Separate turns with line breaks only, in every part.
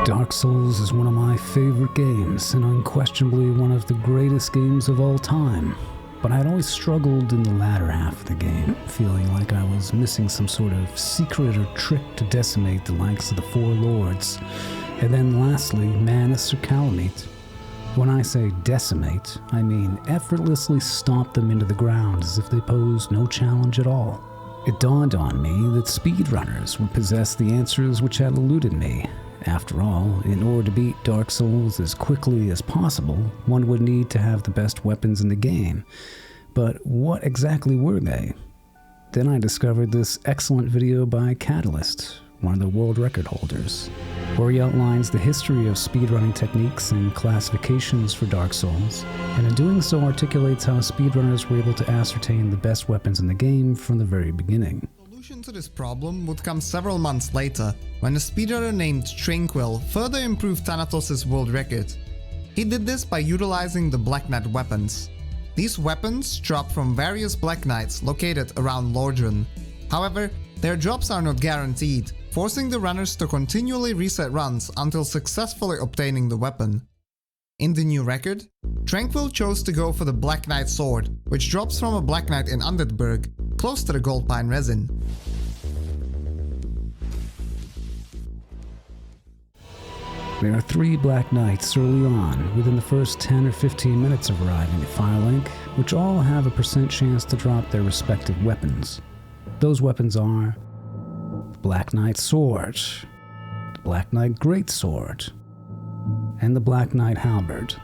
Dark Souls is one of my favorite games, and unquestionably one of the greatest games of all time. But I had always struggled in the latter half of the game, feeling like I was missing some sort of secret or trick to decimate the likes of the Four Lords. And then lastly, Manus or Kalameet. When I say decimate, I mean effortlessly stomp them into the ground as if they posed no challenge at all. It dawned on me that speedrunners would possess the answers which had eluded me. After all, in order to beat Dark Souls as quickly as possible, one would need to have the best weapons in the game. But what exactly were they? Then I discovered this excellent video by Catalystz, one of the world record holders, where he outlines the history of speedrunning techniques and classifications for Dark Souls, and in doing so articulates how speedrunners were able to ascertain the best weapons in the game from the very beginning.
The solution to this problem would come several months later, when a speedrunner named Tranquil further improved Thanatos' world record. He did this by utilizing the Black Knight weapons. These weapons drop from various Black Knights located around Lordran. However, their drops are not guaranteed, forcing the runners to continually reset runs until successfully obtaining the weapon. In the new record, Tranquil chose to go for the Black Knight sword, which drops from a Black Knight in Undead Burg, close to the Gold Pine resin.
There are 3 Black Knights early on, within the first 10 or 15 minutes of arriving at Firelink, which all have a % chance to drop their respective weapons. Those weapons are the Black Knight Sword, the Black Knight Greatsword, and the Black Knight Halberd.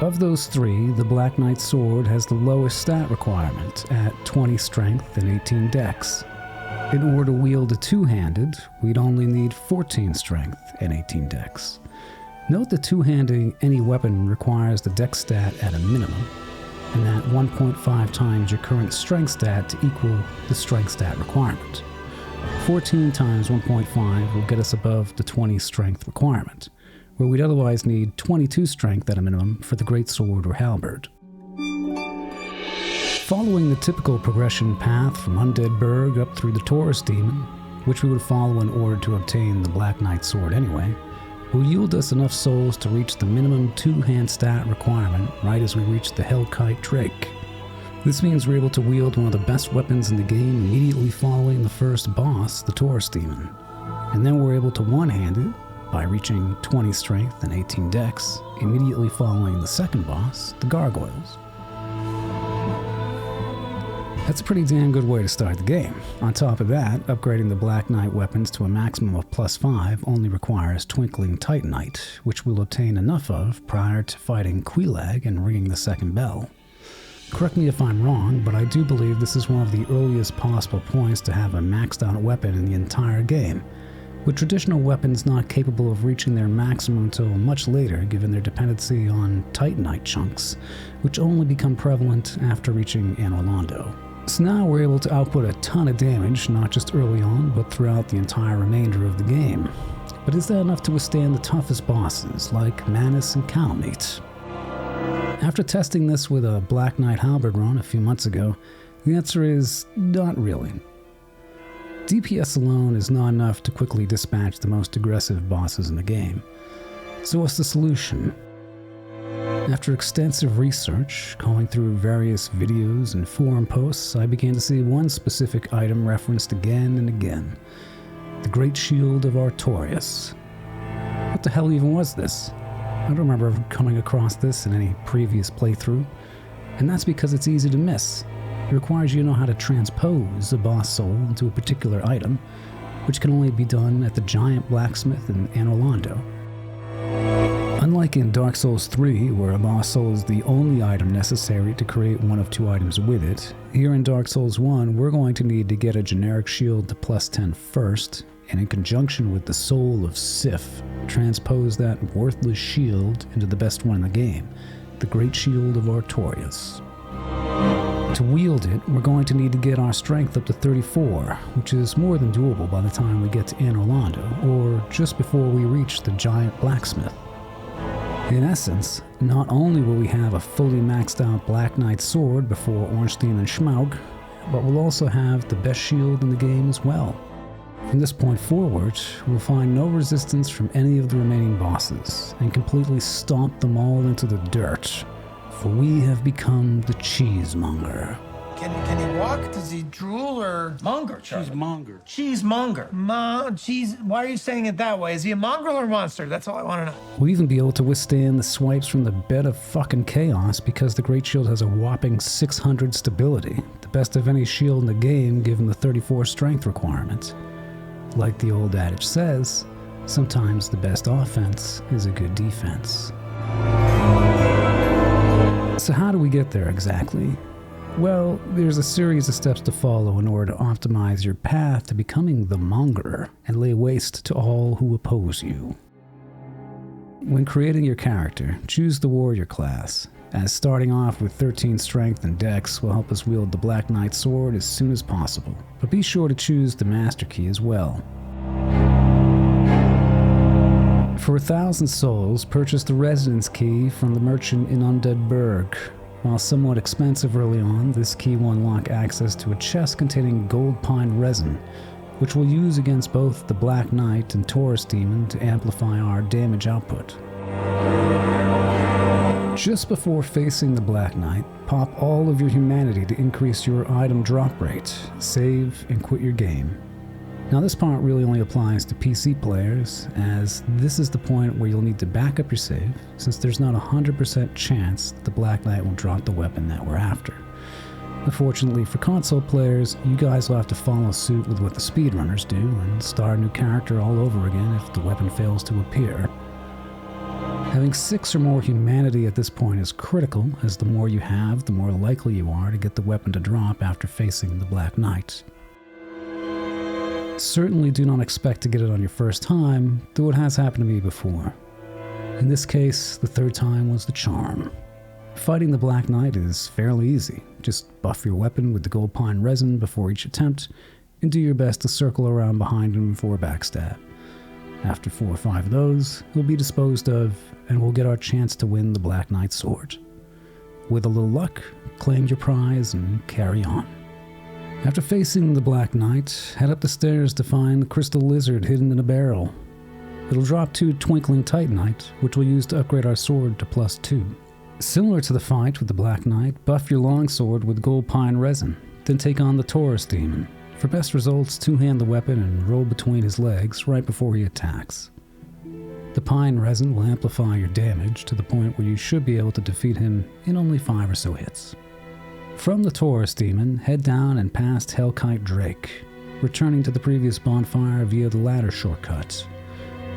Of those 3, the Black Knight Sword has the lowest stat requirement at 20 strength and 18 dex. In order to wield a two-handed, we'd only need 14 strength and 18 dex. Note that two-handing any weapon requires the dex stat at a minimum, and that 1.5 times your current strength stat to equal the strength stat requirement. 14 times 1.5 will get us above the 20 strength requirement, where we'd otherwise need 22 strength at a minimum for the Greatsword or Halberd. Following the typical progression path from Undead Burg up through the Taurus demon, which we would follow in order to obtain the Black Knight Sword anyway, will yield us enough souls to reach the minimum 2-hand stat requirement right as we reach the Hellkite Drake. This means we're able to wield one of the best weapons in the game immediately following the first boss, the Taurus demon. And then we're able to one-hand it by reaching 20 strength and 18 dex, immediately following the second boss, the Gargoyles. That's a pretty damn good way to start the game. On top of that, upgrading the Black Knight weapons to a maximum of +5 only requires Twinkling Titanite, which we'll obtain enough of prior to fighting Quelaag and ringing the second bell. Correct me if I'm wrong, but I do believe this is one of the earliest possible points to have a maxed out weapon in the entire game, with traditional weapons not capable of reaching their maximum until much later given their dependency on Titanite chunks, which only become prevalent after reaching Anor. So now we're able to output a ton of damage, not just early on, but throughout the entire remainder of the game. But is that enough to withstand the toughest bosses, like Manus and Kalameet? After testing this with a Black Knight Halberd run a few months ago, the answer is not really. DPS alone is not enough to quickly dispatch the most aggressive bosses in the game. So what's the solution? After extensive research, going through various videos and forum posts, I began to see one specific item referenced again and again. The Greatshield of Artorias. What the hell even was this? I don't remember coming across this in any previous playthrough, and that's because it's easy to miss. It requires you to know how to transpose a boss soul into a particular item, which can only be done at the giant blacksmith in Anor. Unlike in Dark Souls 3, where a boss soul is the only item necessary to create one of 2 items with it, here in Dark Souls 1, we're going to need to get a generic shield to +10 first, and in conjunction with the Soul of Sif, transpose that worthless shield into the best one in the game, the Greatshield of Artorias. To wield it, we're going to need to get our strength up to 34, which is more than doable by the time we get to Anor, or just before we reach the giant blacksmith. In essence, not only will we have a fully maxed out Black Knight sword before Ornstein and Smough, but we'll also have the best shield in the game as well. From this point forward, we'll find no resistance from any of the remaining bosses, and completely stomp them all into the dirt, for we have become the Cheesemonger.
Can he walk? Does he drool or...
Monger, Charlie.
Cheesemonger.
Cheesemonger.
Cheese. Why are you saying it that way? Is he a mongrel or monster? That's all I want to know.
We'll even be able to withstand the swipes from the bed of fucking chaos because the Greatshield has a whopping 600 stability, the best of any shield in the game given the 34 strength requirement. Like the old adage says, sometimes the best offense is a good defense. So how do we get there exactly? Well, there's a series of steps to follow in order to optimize your path to becoming the Monger and lay waste to all who oppose you. When creating your character, choose the warrior class, as starting off with 13 strength and dex will help us wield the Black Knight sword as soon as possible, but be sure to choose the master key as well. For 1,000 souls, purchase the residence key from the merchant in Undead Burg. While somewhat expensive early on, this key will unlock access to a chest containing gold pine resin, which we'll use against both the Black Knight and Taurus demon to amplify our damage output. Just before facing the Black Knight, pop all of your humanity to increase your item drop rate, save, and quit your game. Now this part really only applies to PC players, as this is the point where you'll need to back up your save, since there's not a 100% chance that the Black Knight will drop the weapon that we're after. Unfortunately for console players, you guys will have to follow suit with what the Speedrunners do, and start a new character all over again if the weapon fails to appear. Having 6 or more humanity at this point is critical, as the more you have, the more likely you are to get the weapon to drop after facing the Black Knight. Certainly do not expect to get it on your first time, though it has happened to me before. In this case, the third time was the charm. Fighting the Black Knight is fairly easy. Just buff your weapon with the gold pine resin before each attempt, and do your best to circle around behind him for a backstab. After 4 or 5 of those, he'll be disposed of, and we'll get our chance to win the Black Knight sword. With a little luck, claim your prize and carry on. After facing the Black Knight, head up the stairs to find the crystal lizard hidden in a barrel. It'll drop 2 twinkling titanite, which we'll use to upgrade our sword to +2. Similar to the fight with the Black Knight, buff your longsword with gold pine resin, then take on the Taurus demon. For best results, 2-hand the weapon and roll between his legs right before he attacks. The pine resin will amplify your damage to the point where you should be able to defeat him in only 5 or so hits. From the Taurus demon, head down and past Hellkite Drake, returning to the previous bonfire via the ladder shortcut.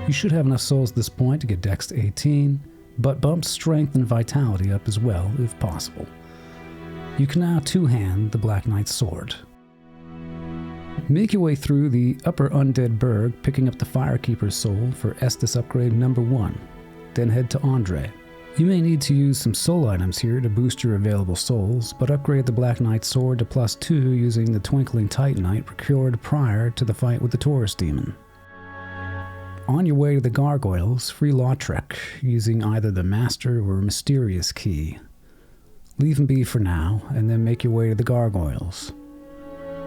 You should have enough souls at this point to get dex to 18, but bump strength and vitality up as well if possible. You can now 2-hand the Black Knight's sword. Make your way through the upper Undead Burg, picking up the Firekeeper's soul for Estus upgrade number 1, then head to Andre. You may need to use some soul items here to boost your available souls, but upgrade the Black Knight's sword to +2 using the Twinkling Titanite procured prior to the fight with the Taurus demon. On your way to the Gargoyles, free Lautrec using either the Master or Mysterious key. Leave him be for now, and then make your way to the Gargoyles.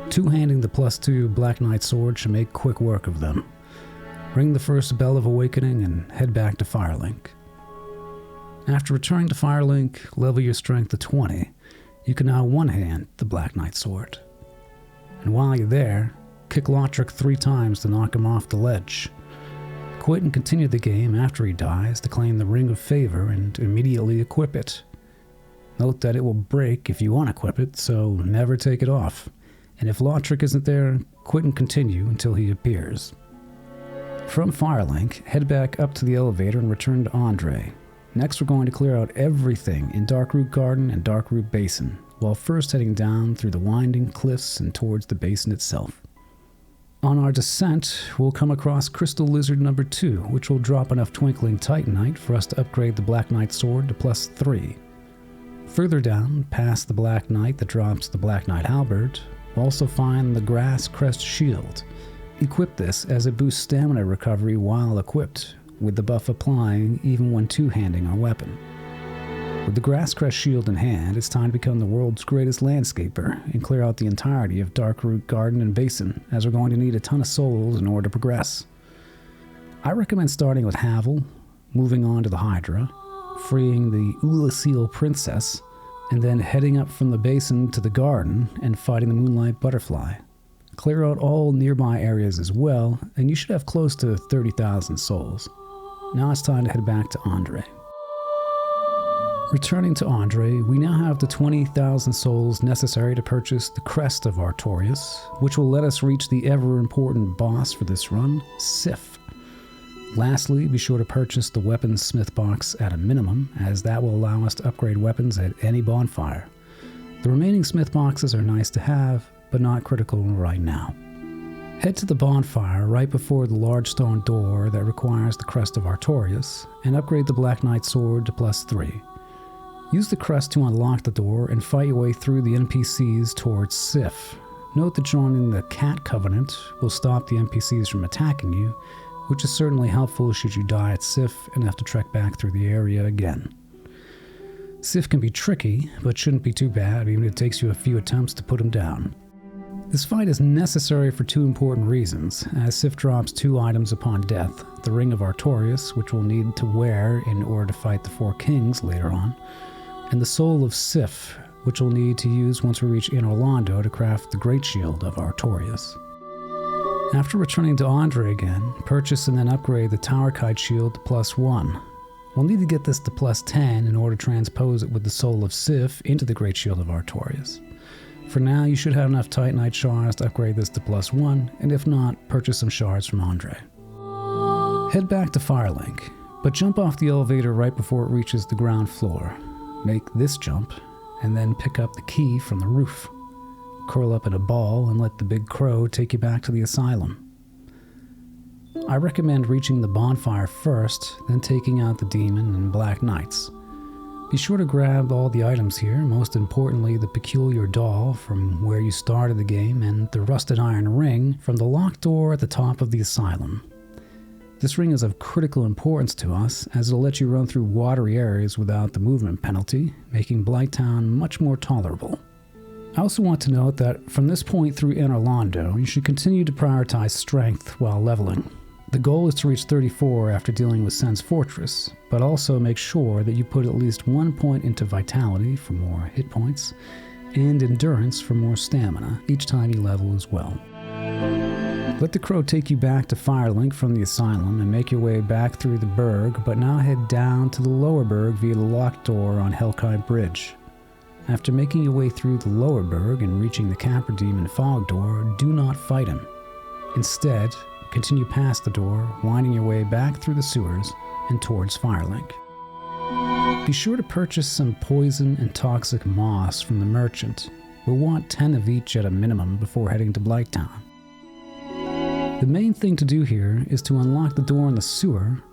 2-handing the +2 Black Knight sword should make quick work of them. Ring the first bell of awakening and head back to Firelink. After returning to Firelink, level your strength to 20. You can now 1-hand the Black Knight sword. And while you're there, kick Lautrec 3 times to knock him off the ledge. Quit and continue the game after he dies to claim the Ring of Favor and immediately equip it. Note that it will break if you unequip it, so never take it off. And if Lautrec isn't there, quit and continue until he appears. From Firelink, head back up to the elevator and return to Andre. Next, we're going to clear out everything in Darkroot Garden and Darkroot Basin, while first heading down through the winding cliffs and towards the basin itself. On our descent, we'll come across Crystal Lizard number 2, which will drop enough Twinkling Titanite for us to upgrade the Black Knight sword to +3. Further down, past the Black Knight that drops the Black Knight halberd, we'll also find the Grass Crest shield. Equip this as it boosts stamina recovery while equipped, with the buff applying even when 2-handing our weapon. With the Grass Crest shield in hand, it's time to become the world's greatest landscaper and clear out the entirety of Darkroot Garden and Basin, as we're going to need a ton of souls in order to progress. I recommend starting with Havel, moving on to the Hydra, freeing the Ulasil Princess, and then heading up from the basin to the garden and fighting the Moonlight Butterfly. Clear out all nearby areas as well, and you should have close to 30,000 souls. Now it's time to head back to Andre. Returning to Andre, we now have the 20,000 souls necessary to purchase the Crest of Artorias, which will let us reach the ever-important boss for this run, Sif. Lastly, be sure to purchase the weapons Smithbox at a minimum, as that will allow us to upgrade weapons at any bonfire. The remaining Smithboxes are nice to have, but not critical right now. Head to the bonfire right before the large stone door that requires the Crest of Artorias, and upgrade the Black Knight sword to +3. Use the crest to unlock the door and fight your way through the NPCs towards Sif. Note that joining the Cat Covenant will stop the NPCs from attacking you, which is certainly helpful should you die at Sif and have to trek back through the area again. Sif can be tricky, but shouldn't be too bad even if it takes you a few attempts to put him down. This fight is necessary for two important reasons, as Sif drops 2 items upon death, the Ring of Artorias, which we'll need to wear in order to fight the 4 kings later on, and the Soul of Sif, which we'll need to use once we reach Inner Londo to craft the Greatshield of Artorias. After returning to Andre again, purchase and then upgrade the Tower Kite Shield to +1. We'll need to get this to +10 in order to transpose it with the Soul of Sif into the Greatshield of Artorias. For now, you should have enough Titanite shards to upgrade this to +1, and if not, purchase some shards from Andre. Head back to Firelink, but jump off the elevator right before it reaches the ground floor. Make this jump, and then pick up the key from the roof. Curl up in a ball and let the big crow take you back to the Asylum. I recommend reaching the bonfire first, then taking out the demon and Black Knights. Be sure to grab all the items here, most importantly the peculiar doll from where you started the game and the rusted iron ring from the locked door at the top of the Asylum. This ring is of critical importance to us, as it'll let you run through watery areas without the movement penalty, making Blighttown much more tolerable. I also want to note that from this point through Inner Londo, you should continue to prioritize strength while leveling. The goal is to reach 34 after dealing with Sens Fortress, but also make sure that you put at least 1 point into Vitality for more hit points, and Endurance for more stamina each time you level as well. Let the crow take you back to Firelink from the Asylum and make your way back through the Burg, but now head down to the lower Burg via the locked door on Hellkite Bridge. After making your way through the lower Burg and reaching the Capra Demon Fog door, do not fight him. Instead, continue past the door, winding your way back through the sewers and towards Firelink. Be sure to purchase some poison and toxic moss from the merchant. We'll want 10 of each at a minimum before heading to Blighttown. The main thing to do here is to unlock the door in the sewer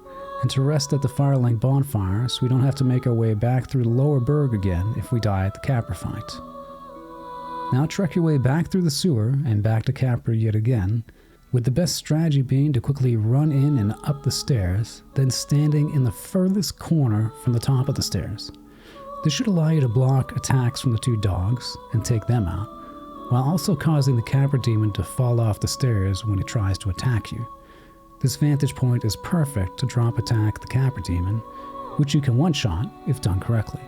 and to rest at the Firelink bonfire so we don't have to make our way back through the lower Burg again if we die at the Capra fight. Now trek your way back through the sewer and back to Capra yet again, with the best strategy being to quickly run in and up the stairs, then standing in the furthest corner from the top of the stairs. This should allow you to block attacks from the 2 dogs and take them out, while also causing the Capra Demon to fall off the stairs when it tries to attack you. This vantage point is perfect to drop attack the Capra Demon, which you can one-shot if done correctly.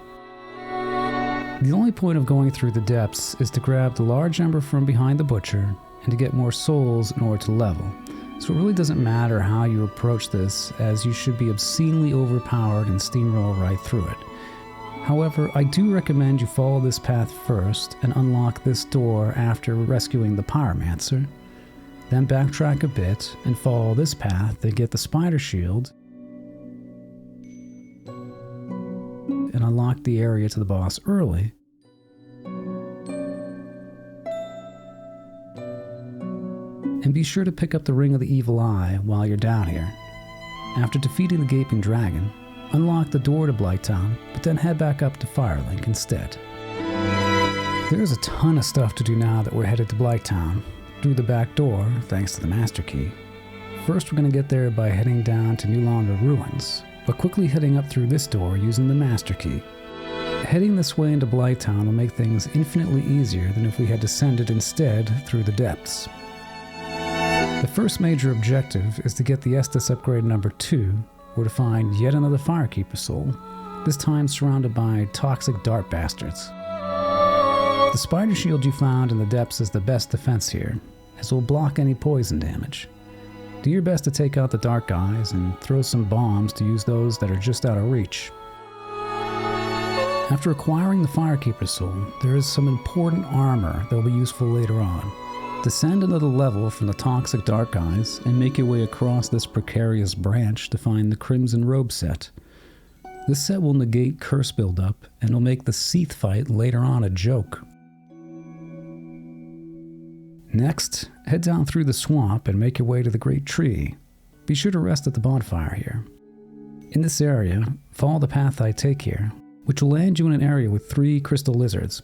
The only point of going through the depths is to grab the large ember from behind the butcher and to get more souls in order to level, so it really doesn't matter how you approach this, as you should be obscenely overpowered and steamroll right through it. However, I do recommend you follow this path first and unlock this door after rescuing the Pyromancer, then backtrack a bit and follow this path to get the Spider Shield and unlock the area to the boss early. And be sure to pick up the Ring of the Evil Eye while you're down here. After defeating the Gaping Dragon, unlock the door to Blighttown, but then head back up to Firelink instead. There's a ton of stuff to do now that we're headed to Blighttown, through the back door thanks to the Master Key. First we're going to get there by heading down to Londo Ruins, but quickly heading up through this door using the Master Key. heading this way into Blighttown will make things infinitely easier than if we had descended instead through the depths. The first major objective is to get the Estus upgrade number 2, or to find yet another Firekeeper soul, this time surrounded by toxic dart bastards. The spider shield you found in the depths is the best defense here, as it will block any poison damage. Do your best to take out the dark guys and throw some bombs to use those that are just out of reach. After acquiring the Firekeeper soul, there is some important armor that will be useful later on. Descend another level from the toxic dark guys and make your way across this precarious branch to find the Crimson Robe set. This set will negate curse buildup and will make the Seath fight later on a joke. Next, head down through the swamp and make your way to the Great Tree. Be sure to rest at the bonfire here. In this area, follow the path I take here, which will land you in an area with 3 crystal lizards.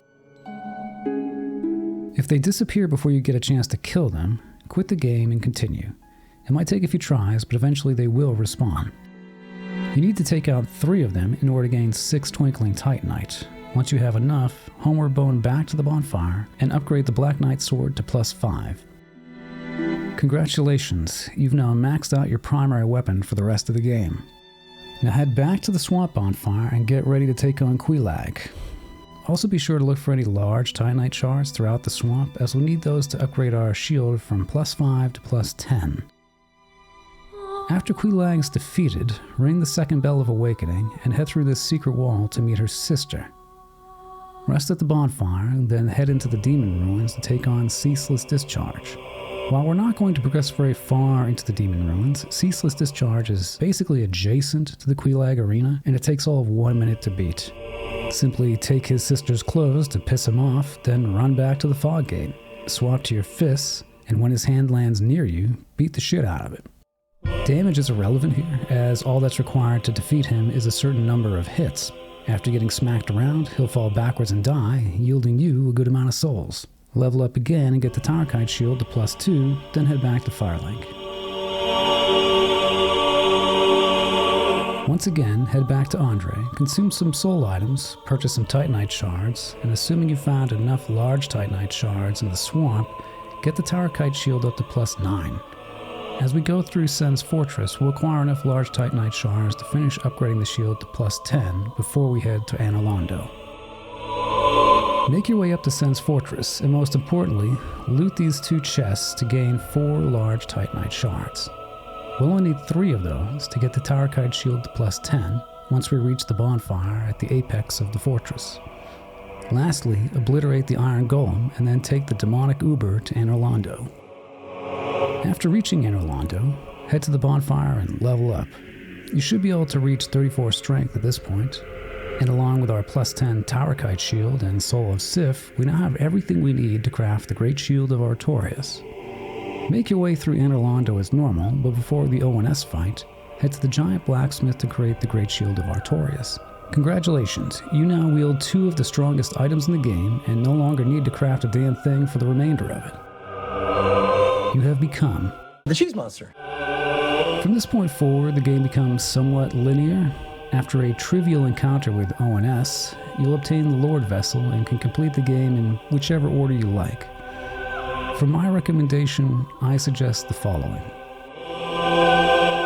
If they disappear before you get a chance to kill them, quit the game and continue. It might take a few tries, but eventually they will respawn. You need to take out 3 of them in order to gain 6 Twinkling Titanite. Once you have enough, homeward bone back to the bonfire and upgrade the Black Knight sword to +5. Congratulations, you've now maxed out your primary weapon for the rest of the game. Now head back to the swamp bonfire and get ready to take on Quelaag. Also be sure to look for any large Titanite shards throughout the swamp, as we'll need those to upgrade our shield from +5 to +10. After Quelaag is defeated, ring the second bell of awakening and head through this secret wall to meet her sister. Rest at the bonfire and then head into the Demon Ruins to take on Ceaseless Discharge. While we're not going to progress very far into the Demon Ruins, Ceaseless Discharge is basically adjacent to the Quelaag arena and it takes all of 1 minute to beat. Simply take his sister's clothes to piss him off, then run back to the Fog Gate. Swap to your fists, and when his hand lands near you, beat the shit out of it. Damage is irrelevant here, as all that's required to defeat him is a certain number of hits. After getting smacked around, he'll fall backwards and die, yielding you a good amount of souls. Level up again and get the Tower Kite shield to +2, then head back to Firelink. Once again, head back to Andre, consume some soul items, purchase some Titanite shards, and assuming you found enough large Titanite shards in the swamp, get the Tower Kite shield up to +9. As we go through Sens Fortress, we'll acquire enough large Titanite shards to finish upgrading the shield to +10 before we head to Anor. Make your way up to Sens Fortress, and most importantly, loot these 2 chests to gain 4 large Titanite shards. We'll only need 3 of those to get the Tower Kite shield to +10 once we reach the bonfire at the apex of the fortress. Lastly, obliterate the Iron Golem and then take the demonic Uber to Anor. After reaching Anor, head to the bonfire and level up. You should be able to reach 34 strength at this point, and along with our +10 Tower Kite shield and Soul of Sif, we now have everything we need to craft the Greatshield of Artorias. Make your way through Anor as normal, but before the ONS fight, head to the giant blacksmith to create the Greatshield of Artorias. Congratulations, you now wield 2 of the strongest items in the game and no longer need to craft a damn thing for the remainder of it. You have become
The Cheese Monster.
From this point forward, the game becomes somewhat linear. After a trivial encounter with ONS, you'll obtain the Lord Vessel and can complete the game in whichever order you like. For my recommendation, I suggest the following.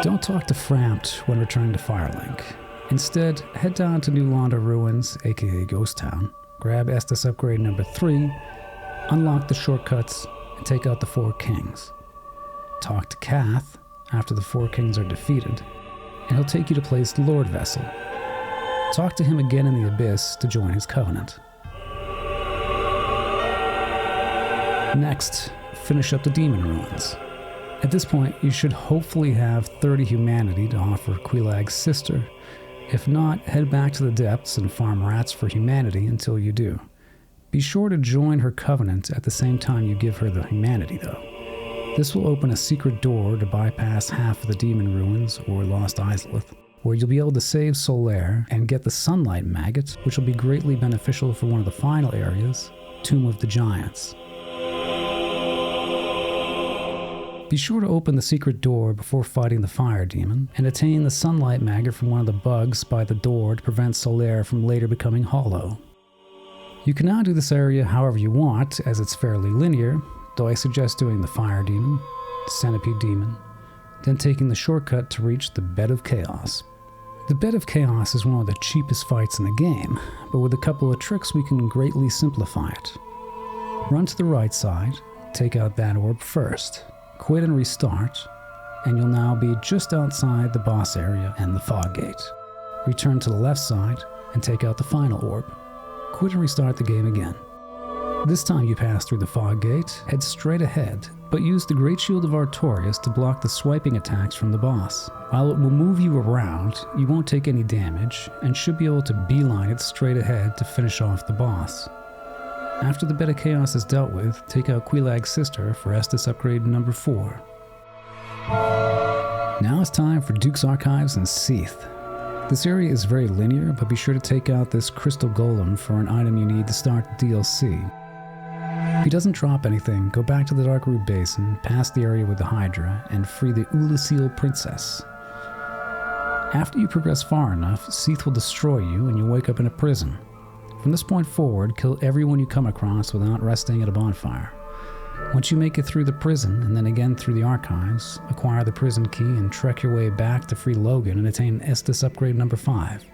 Don't talk to Frampt when returning to Firelink. Instead, head down to New Londo Ruins, aka Ghost Town, grab Estus upgrade number 3, unlock the shortcuts, and take out the 4 kings. Talk to Kath after the 4 kings are defeated, and he'll take you to place the Lord Vessel. Talk to him again in the Abyss to join his covenant. Next, finish up the Demon Ruins. At this point, you should hopefully have 30 humanity to offer Quelaag's sister. If not, head back to the depths and farm rats for humanity until you do. Be sure to join her covenant at the same time you give her the humanity, though. This will open a secret door to bypass half of the Demon Ruins or Lost Izalith, where you'll be able to save Solaire and get the Sunlight Maggot, which will be greatly beneficial for one of the final areas, Tomb of the Giants. Be sure to open the secret door before fighting the fire demon, and attain the sunlight maggot from one of the bugs by the door to prevent Solaire from later becoming hollow. You can now do this area however you want, as it's fairly linear, though I suggest doing the fire demon, centipede demon, then taking the shortcut to reach the Bed of Chaos. The Bed of Chaos is one of the cheapest fights in the game, but with a couple of tricks we can greatly simplify it. Run to the right side, take out that orb first, quit and restart, and you'll now be just outside the boss area and the fog gate. Return to the left side and take out the final orb. Quit and restart the game again. This time you pass through the fog gate, head straight ahead, but use the Greatshield of Artorias to block the swiping attacks from the boss. While it will move you around, you won't take any damage, and should be able to beeline it straight ahead to finish off the boss. After the Bed of Chaos is dealt with, take out Quilag's sister for Estus upgrade number 4. Now it's time for Duke's Archives and Seath. This area is very linear, but be sure to take out this crystal golem for an item you need to start the DLC. If he doesn't drop anything, go back to the Darkroot Basin, past the area with the Hydra, and free the Ulasil Princess. After you progress far enough, Seath will destroy you and you'll wake up in a prison. From this point forward, kill everyone you come across without resting at a bonfire. Once you make it through the prison, and then again through the archives, acquire the prison key and trek your way back to free Logan and attain Estus upgrade number 5.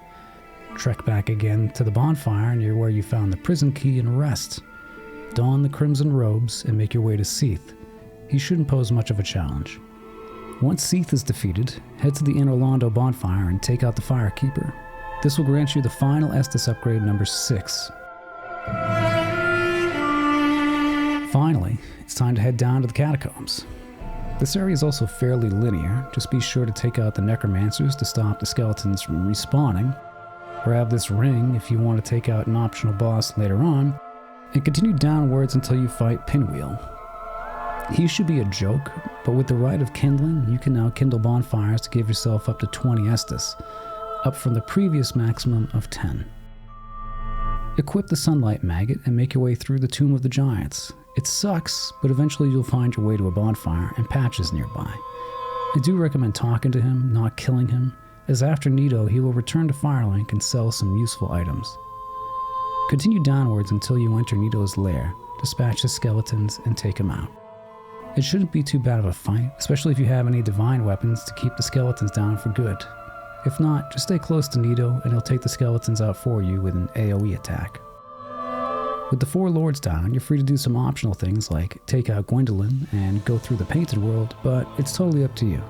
Trek back again to the bonfire near where you found the prison key and rest. Don the crimson robes and make your way to Seath. He shouldn't pose much of a challenge. Once Seath is defeated, head to the inner Londo bonfire and take out the Firekeeper. This will grant you the final Estus upgrade number 6. Finally, it's time to head down to the Catacombs. This area is also fairly linear, just be sure to take out the Necromancers to stop the skeletons from respawning, grab this ring if you want to take out an optional boss later on, and continue downwards until you fight Pinwheel. He should be a joke, but with the rite of kindling, you can now kindle bonfires to give yourself up to 20 Estus, up from the previous maximum of 10. Equip the Sunlight Maggot and make your way through the Tomb of the Giants. It sucks, but eventually you'll find your way to a bonfire and patches nearby. I do recommend talking to him, not killing him, as after Nito he will return to Firelink and sell some useful items. Continue downwards until you enter Nito's lair, dispatch the skeletons, and take him out. It shouldn't be too bad of a fight, especially if you have any divine weapons to keep the skeletons down for good. If not, just stay close to Nito and he'll take the skeletons out for you with an AoE attack. With the 4 lords down, you're free to do some optional things like take out Gwendolyn and go through the Painted World, but it's totally up to you.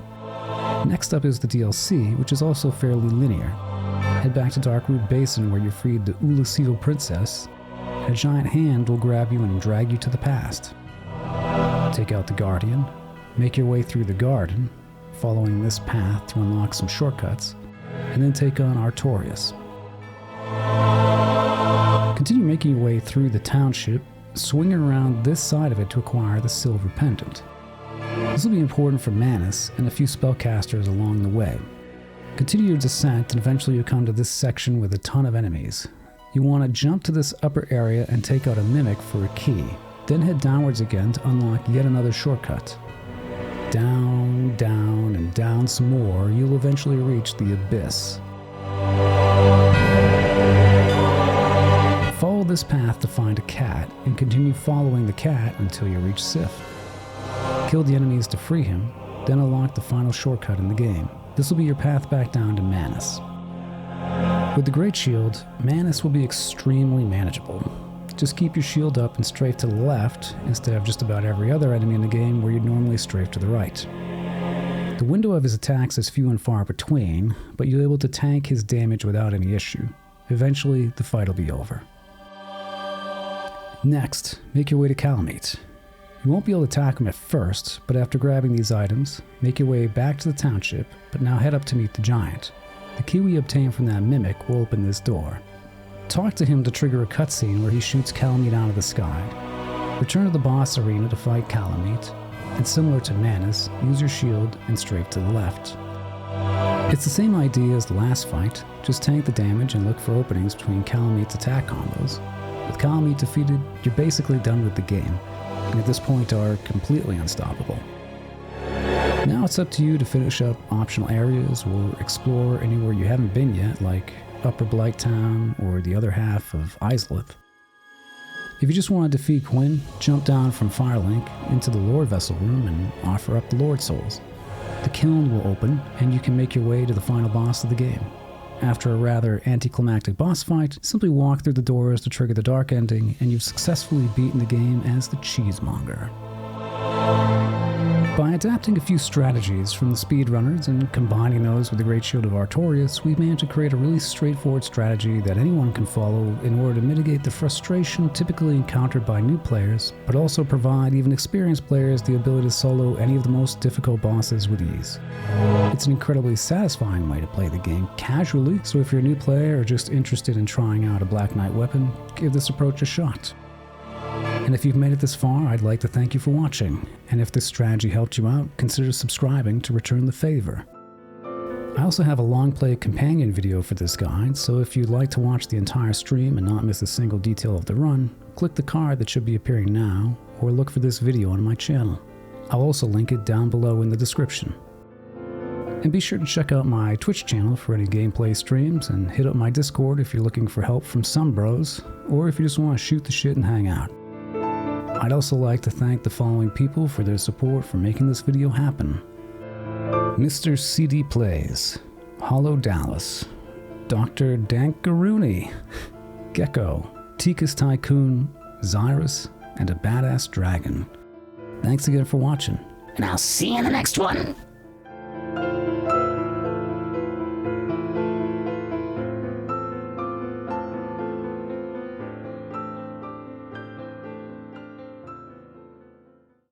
Next up is the DLC, which is also fairly linear. Head back to Darkroot Basin where you freed the Ulasil Princess, and a giant hand will grab you and drag you to the past. Take out the Guardian, make your way through the garden, following this path to unlock some shortcuts, and then take on Artorias. Continue making your way through the township, swinging around this side of it to acquire the Silver Pendant. This will be important for Manus and a few spellcasters along the way. Continue your descent and eventually you'll come to this section with a ton of enemies. You want to jump to this upper area and take out a Mimic for a key, then head downwards again to unlock yet another shortcut. Down, down, and down some more, you'll eventually reach the Abyss. Follow this path to find a cat, and continue following the cat until you reach Sif. Kill the enemies to free him, then unlock the final shortcut in the game. This will be your path back down to Manus. With the Great Shield, Manus will be extremely manageable. Just keep your shield up and strafe to the left, instead of just about every other enemy in the game where you'd normally strafe to the right. The window of his attacks is few and far between, but you'll be able to tank his damage without any issue. Eventually, the fight will be over. Next, make your way to Kalameet. You won't be able to attack him at first, but after grabbing these items, make your way back to the township, but now head up to meet the giant. The key we obtain from that Mimic will open this door. Talk to him to trigger a cutscene where he shoots Kalameet out of the sky. Return to the boss arena to fight Kalameet, and similar to Manus, use your shield and strafe to the left. It's the same idea as the last fight, just tank the damage and look for openings between Kalameet's attack combos. With Kalameet defeated, you're basically done with the game, and at this point are completely unstoppable. Now it's up to you to finish up optional areas or explore anywhere you haven't been yet, like Upper Blighttown or the other half of Islith. If you just want to defeat Quinn, jump down from Firelink into the Lord Vessel room and offer up the Lord Souls. The kiln will open and you can make your way to the final boss of the game. After a rather anticlimactic boss fight, simply walk through the doors to trigger the dark ending and you've successfully beaten the game as the Cheesemonger. By adapting a few strategies from the Speedrunners and combining those with the Greatshield of Artorias, we've managed to create a really straightforward strategy that anyone can follow in order to mitigate the frustration typically encountered by new players, but also provide even experienced players the ability to solo any of the most difficult bosses with ease. It's an incredibly satisfying way to play the game casually, so if you're a new player or just interested in trying out a Black Knight weapon, give this approach a shot. And if you've made it this far, I'd like to thank you for watching, and if this strategy helped you out, consider subscribing to return the favor. I also have a long play companion video for this guide, so if you'd like to watch the entire stream and not miss a single detail of the run, click the card that should be appearing now, or look for this video on my channel. I'll also link it down below in the description. And be sure to check out my Twitch channel for any gameplay streams, and hit up my Discord if you're looking for help from some bros, or if you just want to shoot the shit and hang out. I'd also like to thank the following people for their support for making this video happen. Mr. CD Plays, Hollow Dallas, Dr. Dankaruni, Gecko, Tika's Tycoon, Zyrus, and a Badass Dragon. Thanks again for watching, and I'll see you in the next one!